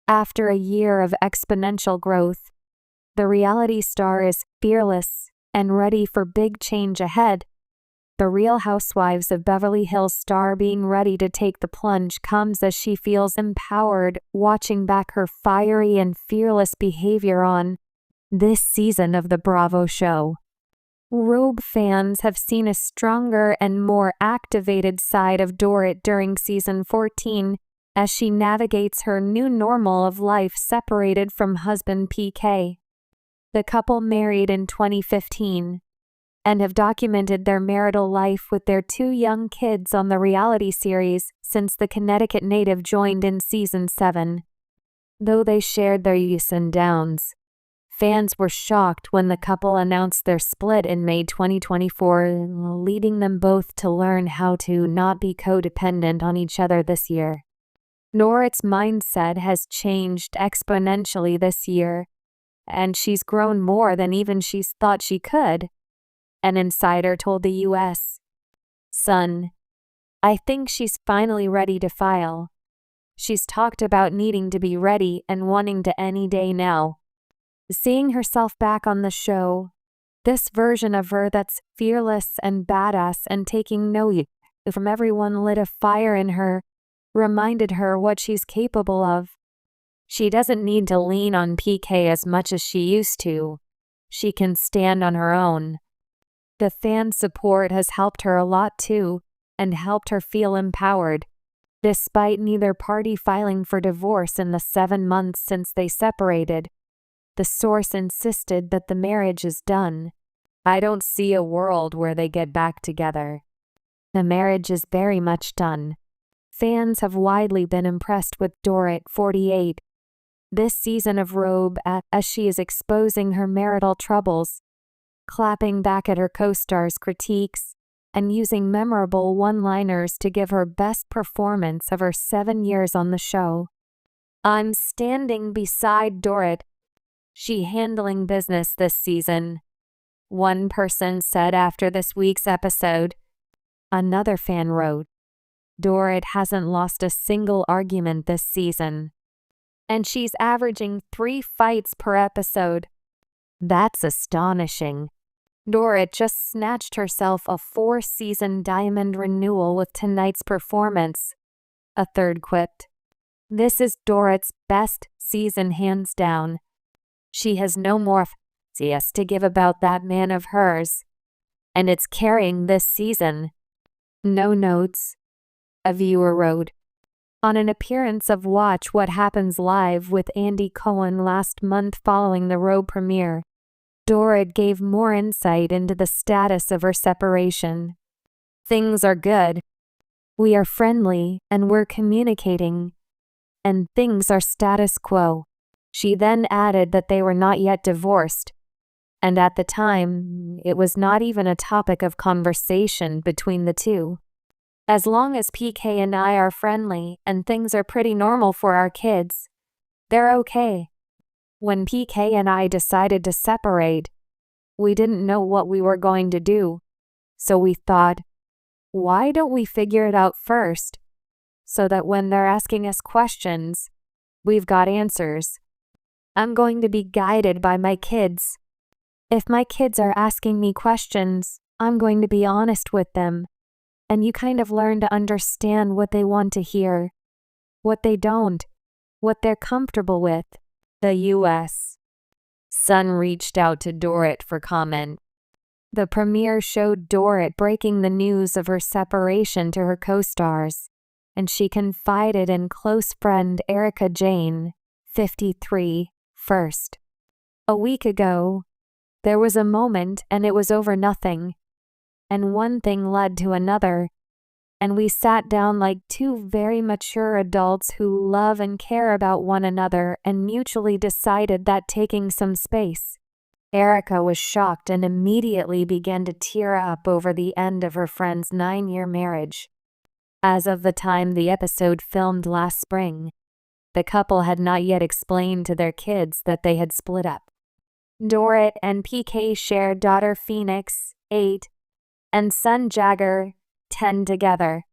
After a year of exponential growth, the reality star is fearless and ready for big change ahead. The Real Housewives of Beverly Hills star being ready to take the plunge comes as she feels empowered watching back her fiery and fearless behavior on this season of the Bravo show. RHOBH fans have seen a stronger and more activated side of Dorit during season 14 as she navigates her new normal of life separated from husband PK. The couple married in 2015 and have documented their marital life with their 2 young kids on the reality series since the Connecticut native joined in season 7. Though they shared their ups and downs, fans were shocked when the couple announced their split in May 2024, leading them both to learn how to not be codependent on each other this year. Dorit's mindset has changed exponentially this year, and she's grown more than even she's thought she could. An insider told the U.S. Sun, "I think she's finally ready to file. She's talked about needing to be ready and wanting to any day now." Seeing herself back on the show, this version of her that's fearless and badass and taking no heed from everyone lit a fire in her, reminded her what she's capable of. She doesn't need to lean on PK as much as she used to. She can stand on her own. The fan support has helped her a lot too, and helped her feel empowered. Despite neither party filing for divorce in the 7 months since they separated, the source insisted that the marriage is done. "I don't see a world where they get back together. The marriage is very much done." Fans have widely been impressed with Dorit, 48, this season of RHOBH as she is exposing her marital troubles, clapping back at her co-stars' critiques, and using memorable one-liners to give her best performance of her 7 years on the show. "I'm standing beside Dorit. She handling business this season," one person said after this week's episode. Another fan wrote, "Dorit hasn't lost a single argument this season, and she's averaging 3 fights per episode. That's astonishing." Dorit just snatched herself a 4-season diamond renewal with tonight's performance. A third quipped, "This is Dorit's best season hands down. She has no more f***iest to give about that man of hers, and it's carrying this season." No notes, a viewer wrote. On an appearance of Watch What Happens Live with Andy Cohen last month following the RHOBH premiere, Dorit gave more insight into the status of her separation. "Things are good. We are friendly and we're communicating, and things are status quo." She then added that they were not yet divorced, and at the time, it was not even a topic of conversation between the two. "As long as PK and I are friendly and things are pretty normal for our kids, they're okay. When PK and I decided to separate, we didn't know what we were going to do, so we thought, why don't we figure it out first, so that when they're asking us questions, we've got answers. I'm going to be guided by my kids. If my kids are asking me questions, I'm going to be honest with them, and you kind of learn to understand what they want to hear, what they don't, what they're comfortable with." The U.S. Sun reached out to Dorit for comment. The premiere showed Dorit breaking the news of her separation to her co-stars, and she confided in close friend Erica Jane, 53, first. "A week ago, there was a moment and it was over nothing, and one thing led to another, and we sat down like 2 very mature adults who love and care about one another and mutually decided that taking some space." Erica was shocked and immediately began to tear up over the end of her friend's 9-year marriage. As of the time the episode filmed last spring, the couple had not yet explained to their kids that they had split up. Dorit and PK share daughter Phoenix, 8, and son Jagger, 10 together.